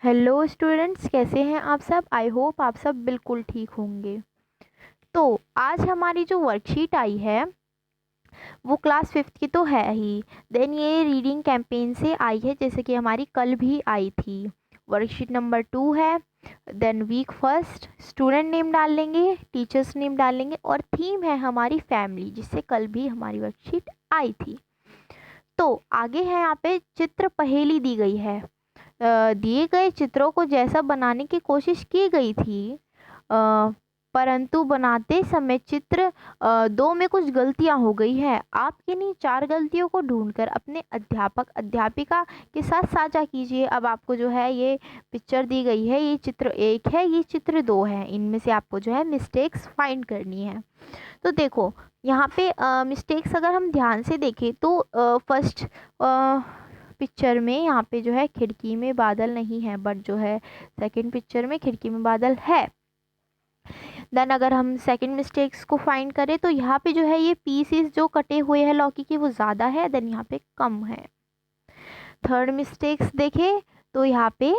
Hello students, कैसे हैं आप सब। आई होप आप सब बिल्कुल ठीक होंगे। तो आज हमारी जो वर्कशीट आई है वो क्लास 5th की तो है ही। देन ये रीडिंग कैंपेन से आई है, जैसे कि हमारी कल भी आई थी। वर्कशीट नंबर 2 है। Then week first student name डाल लेंगे, टीचर्स नेम डाल लेंगे, और थीम है हमारी फैमिली, जिससे कल भी हमारी वर्कशीट आई थी। तो आगे है यहाँ पे चित्र पहेली दी गई है। दिए गए चित्रों को जैसा बनाने की कोशिश की गई थी, परंतु बनाते समय चित्र दो में कुछ गलतियां हो गई है। आप किन्हीं 4 गलतियों को ढूंढकर अपने अध्यापक अध्यापिका के साथ साझा कीजिए। अब आपको जो है ये पिक्चर दी गई है, ये चित्र 1 है, ये चित्र 2 है। इनमें से आपको जो है मिस्टेक्स फाइंड करनी है। तो देखो यहाँ पे मिस्टेक्स अगर हम ध्यान से देखें तो फर्स्ट पिक्चर में यहाँ पे जो है खिड़की में बादल नहीं है, बट जो है सेकंड पिक्चर में खिड़की में बादल है। देन अगर हम सेकंड मिस्टेक्स को फाइंड करें तो यहाँ पे जो है ये पीसेस जो कटे हुए हैं लौकी के वो ज़्यादा है, देन यहाँ पे कम है। थर्ड मिस्टेक्स देखें तो यहाँ पे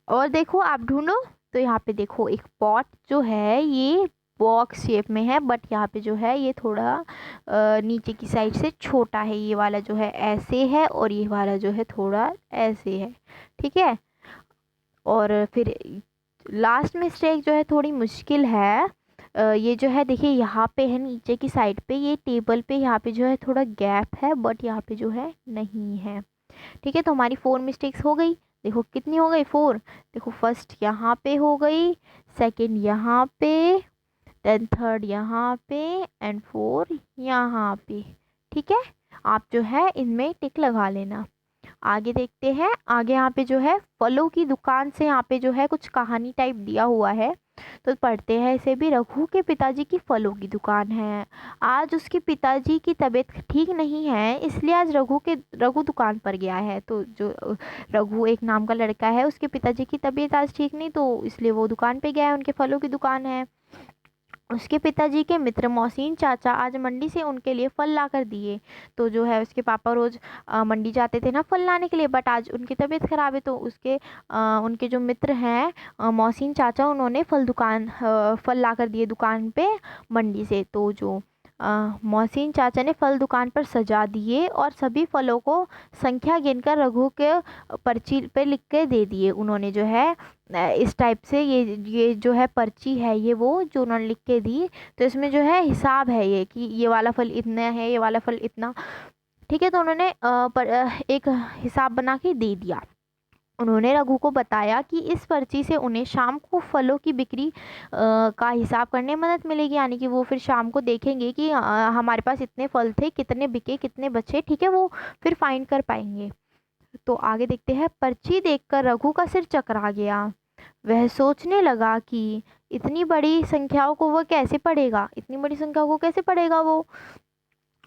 और देखो आप ढूंढो तो यहाँ पे देखो एक पॉट जो है ये बॉक्स शेप में है, बट यहाँ पे जो है ये थोड़ा नीचे की साइड से छोटा है। ये वाला जो है ऐसे है और ये वाला जो है थोड़ा ऐसे है, ठीक है। और फिर लास्ट मिस्टेक जो है थोड़ी मुश्किल है। ये जो है देखिए यहाँ पे है नीचे की साइड पे, ये टेबल पे यहाँ पे जो है थोड़ा गैप है, बट यहाँ पे जो है नहीं है, ठीक है। तो हमारी 4 मिस्टेक्स हो गई। देखो कितनी हो गई, 4। देखो फर्स्ट यहाँ पे हो गई, सेकंड यहाँ पे, देन थर्ड यहाँ पे, एंड 4 यहाँ पे, ठीक है। आप जो है इनमें टिक लगा लेना। आगे देखते हैं। आगे यहाँ पे जो है फलों की दुकान से यहाँ पे जो है कुछ कहानी टाइप दिया हुआ है, तो पढ़ते हैं इसे भी। रघु के पिताजी की फलों की दुकान है। आज उसके पिताजी की तबीयत ठीक नहीं है, इसलिए आज रघु दुकान पर गया है। तो जो रघु एक नाम का लड़का है, उसके पिताजी की तबीयत आज ठीक नहीं, तो इसलिए वो दुकान पे गया है, उनके फलों की दुकान है। उसके पिताजी के मित्र मोहसिन चाचा आज मंडी से उनके लिए फल ला कर दिए। तो जो है उसके पापा रोज मंडी जाते थे ना फल लाने के लिए, बट आज उनकी तबीयत खराब है, तो उनके जो मित्र हैं मोहसिन चाचा, उन्होंने फल ला कर दिए दुकान पे मंडी से। तो जो मोहसिन चाचा ने फल दुकान पर सजा दिए और सभी फलों को संख्या गिनकर रघु के पर्ची पे लिख के दे दिए। उन्होंने जो है इस टाइप से ये जो है पर्ची है, ये वो जो उन्होंने लिख के दी, तो इसमें जो है हिसाब है ये कि ये वाला फल इतना है, ये वाला फल इतना, ठीक है। तो उन्होंने एक हिसाब बना के दे दिया। उन्होंने रघु को बताया कि इस पर्ची से उन्हें शाम को फलों की बिक्री का हिसाब करने में मदद मिलेगी, यानी कि वो फिर शाम को देखेंगे कि हमारे पास इतने फल थे, कितने बिके, कितने बचे, ठीक है, वो फिर फाइंड कर पाएंगे। तो आगे देखते हैं। पर्ची देखकर रघु का सिर चकरा गया। वह सोचने लगा कि इतनी बड़ी संख्याओं को वो कैसे पढ़ेगा, इतनी बड़ी संख्या को कैसे पढ़ेगा वो,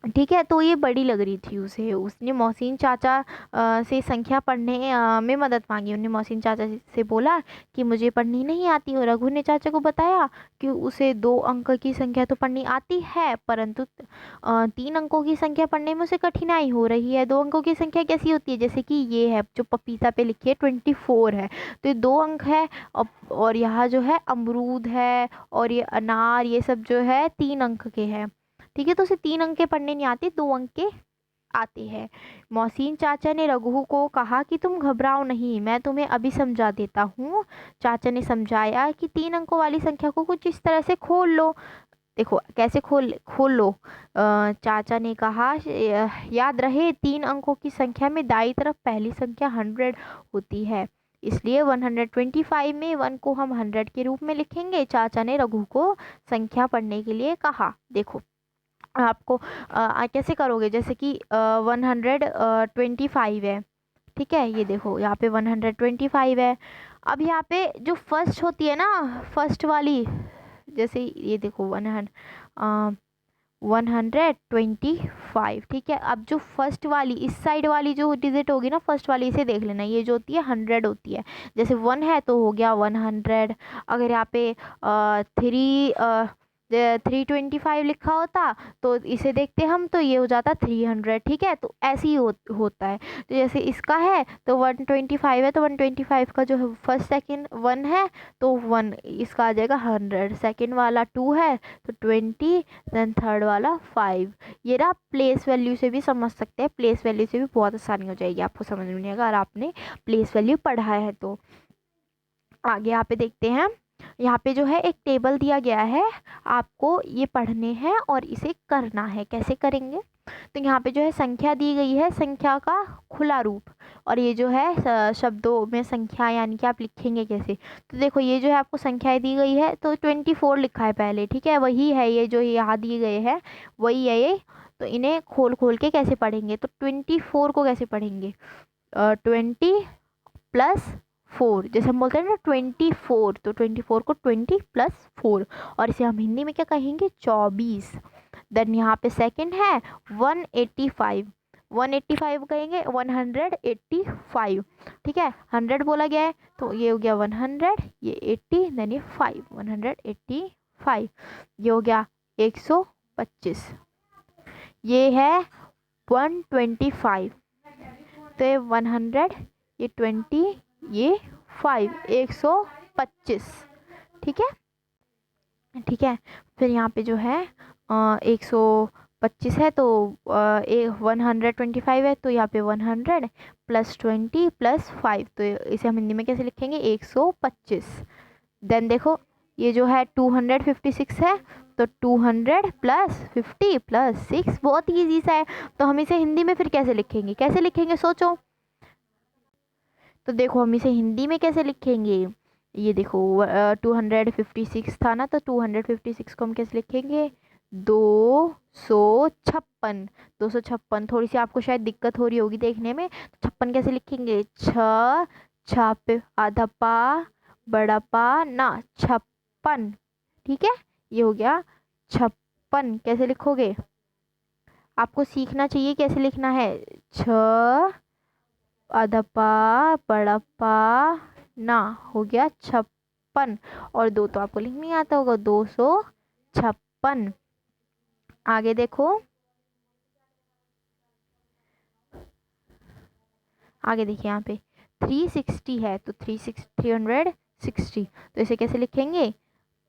ठीक है। तो ये बड़ी लग रही थी उसे। उसने मोहसिन चाचा से संख्या पढ़ने में मदद मांगी। उन्हें मोहसिन चाचा से बोला कि मुझे पढ़नी नहीं आती। और रघु ने चाचा को बताया कि उसे 2 अंक की संख्या तो पढ़नी आती है, परंतु 3 अंकों की संख्या पढ़ने में उसे कठिनाई हो रही है। 2 अंकों की संख्या कैसी होती है, जैसे कि ये है जो पपीता पे लिखी है 24 है, तो ये 2 अंक है। और यहाँ जो है अमरूद है और ये अनार, ये सब जो है 3 अंक के हैं, ठीक है। तो उसे 3 अंक के पढ़ने नहीं आते, 2 अंक के आते हैं। मोहसिन चाचा ने रघु को कहा कि तुम घबराओ नहीं, मैं तुम्हें अभी समझा देता हूँ। चाचा ने समझाया कि 3 अंकों वाली संख्या को कुछ इस तरह से खोल लो। देखो कैसे खोल खोल लो। चाचा ने कहा याद रहे 3 अंकों की संख्या में दाई तरफ पहली संख्या 100 होती है, इसलिए 125 में 1 को हम 100 के रूप में लिखेंगे। चाचा ने रघु को संख्या पढ़ने के लिए कहा। देखो आपको कैसे करोगे, जैसे कि 125 है, ठीक है। ये देखो यहाँ पे 125 है। अब यहाँ पे जो फर्स्ट होती है ना, फर्स्ट वाली, जैसे ये देखो 125, ठीक है। अब जो फर्स्ट वाली इस साइड वाली जो डिजिट होगी ना, फर्स्ट वाली, इसे देख लेना, ये जो होती है 100 होती है। जैसे 1 है तो हो गया 100। अगर यहाँ पे 3 325 लिखा होता तो इसे देखते हम तो ये हो जाता 300, ठीक है। तो ऐसे ही होता है। तो जैसे इसका है तो 125 है, तो 125 का जो फर्स्ट सेकंड 1 है तो 1 इसका आ जाएगा 100, सेकंड वाला 2 है तो 20, देन थर्ड वाला 5। ये ना प्लेस वैल्यू से भी समझ सकते हैं, प्लेस वैल्यू से भी बहुत आसानी हो जाएगी आपको समझ में नहीं, अगर आपने प्लेस वैल्यू पढ़ा है तो। आगे यहाँ पे देखते हैं, यहाँ पे जो है एक टेबल दिया गया है, आपको ये पढ़ने हैं और इसे करना है। कैसे करेंगे, तो यहाँ पे जो है संख्या दी गई है, संख्या का खुला रूप, और ये जो है शब्दों में संख्या, यानी कि आप लिखेंगे कैसे। तो देखो ये जो है आपको संख्याएं दी गई है, तो 24 लिखा है पहले, ठीक है, वही है ये जो यहाँ दिए गए हैं वही है ये। तो इन्हें खोल खोल के कैसे पढ़ेंगे, तो 24 को कैसे पढ़ेंगे, 20+4, जैसे हम बोलते हैं ना 24, तो 24 को 20+4, और इसे हम हिंदी में क्या कहेंगे, 24। देन यहाँ पे सेकंड है 185, 185 कहेंगे 185, ठीक है, 100 बोला गया है तो ये हो गया 100, ये 80, देन ये 5, 185, ये हो गया 125, ये है 125, तो ये 100, ये 20, ये 5, 125, ठीक है, ठीक है। फिर यहाँ पे जो है 125 है तो 125 है, तो यहाँ पे 100 + 20 + 5, तो इसे हम हिंदी में कैसे लिखेंगे, 125। देन देखो ये जो है 256 है, तो 200 + 50 + 6, बहुत ईजी सा है। तो हम इसे हिंदी में फिर कैसे लिखेंगे, कैसे लिखेंगे सोचो। तो देखो हम इसे हिंदी में कैसे लिखेंगे, ये देखो 256 था ना, तो 256 को हम कैसे लिखेंगे, 256, 256। थोड़ी सी आपको शायद दिक्कत हो रही होगी देखने में, तो 56 कैसे लिखेंगे, छ छप आधा पा बड़ा पा ना 56, ठीक है, ये हो गया 56। कैसे लिखोगे, आपको सीखना चाहिए कैसे लिखना है, छ आधा पा बड़ा पा ना, हो गया 56, और 2 तो आपको लिखना नहीं आता होगा, 256। आगे देखो, आगे देखिए यहाँ पे 360 है, तो 360, तो इसे कैसे लिखेंगे,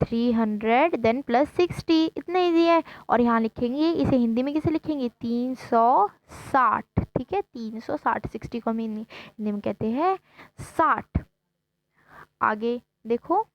300 देन +60, इतना इजी है। और यहाँ लिखेंगे, इसे हिंदी में कैसे लिखेंगे, 360, ठीक है, 360, 60 को हम हिंदी में कहते हैं 60। आगे देखो,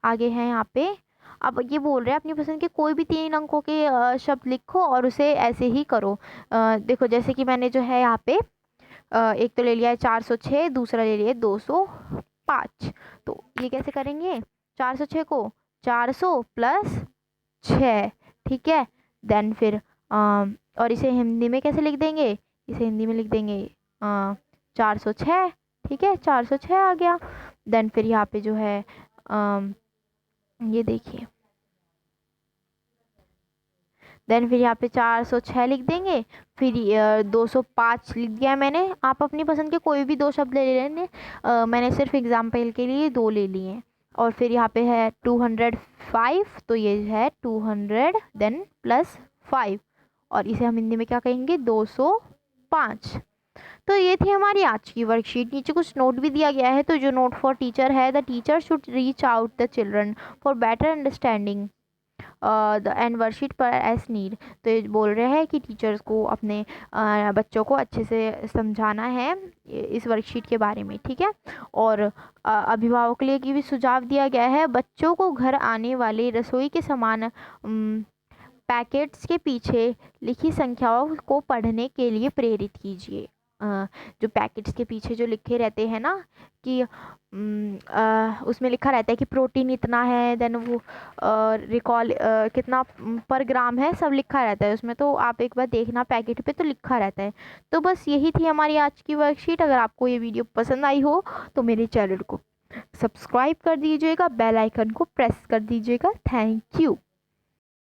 आगे है यहाँ पे, अब ये बोल रहे हैं अपनी पसंद के कोई भी 3 अंकों के शब्द लिखो और उसे ऐसे ही करो। देखो जैसे कि मैंने जो है यहाँ पे एक तो ले लिया है 406, दूसरा ले लिया है 205, तो ये कैसे करेंगे, 406 को 400 + 6, ठीक है। देन फिर और इसे हिंदी में कैसे लिख देंगे, इसे हिंदी में लिख देंगे 406, ठीक है, 406 आ गया। देन फिर यहाँ पे जो है ये देखिए, देन फिर यहाँ पे 406 लिख देंगे, फिर 205 लिख दिया मैंने। आप अपनी पसंद के कोई भी 2 शब्द ले लेने, मैंने सिर्फ एग्जाम्पल के लिए 2 ले लिए। और फिर यहाँ पे है 205, तो ये है 200 देन +5, और इसे हम हिंदी में क्या कहेंगे, 205। तो ये थी हमारी आज की वर्कशीट। नीचे कुछ नोट भी दिया गया है, तो जो नोट फॉर टीचर है, the teacher should reach out the children for better understanding the end worksheet पर एज नीड। तो ये बोल रहे हैं कि टीचर्स को अपने बच्चों को अच्छे से समझाना है इस वर्कशीट के बारे में, ठीक है। और अभिभावक के लिए भी सुझाव दिया गया है, बच्चों को घर आने वाले रसोई के सामान पैकेट्स के पीछे लिखी संख्याओं को पढ़ने के लिए प्रेरित कीजिए। जो पैकेट्स के पीछे जो लिखे रहते हैं ना कि उसमें लिखा रहता है कि प्रोटीन इतना है, देन वो रिकॉल कितना पर ग्राम है, सब लिखा रहता है उसमें। तो आप एक बार देखना पैकेट पे, तो लिखा रहता है। तो बस यही थी हमारी आज की वर्कशीट। अगर आपको ये वीडियो पसंद आई हो तो मेरे चैनल को सब्सक्राइब कर दीजिएगा, बेल आइकन को प्रेस कर दीजिएगा। Thank you.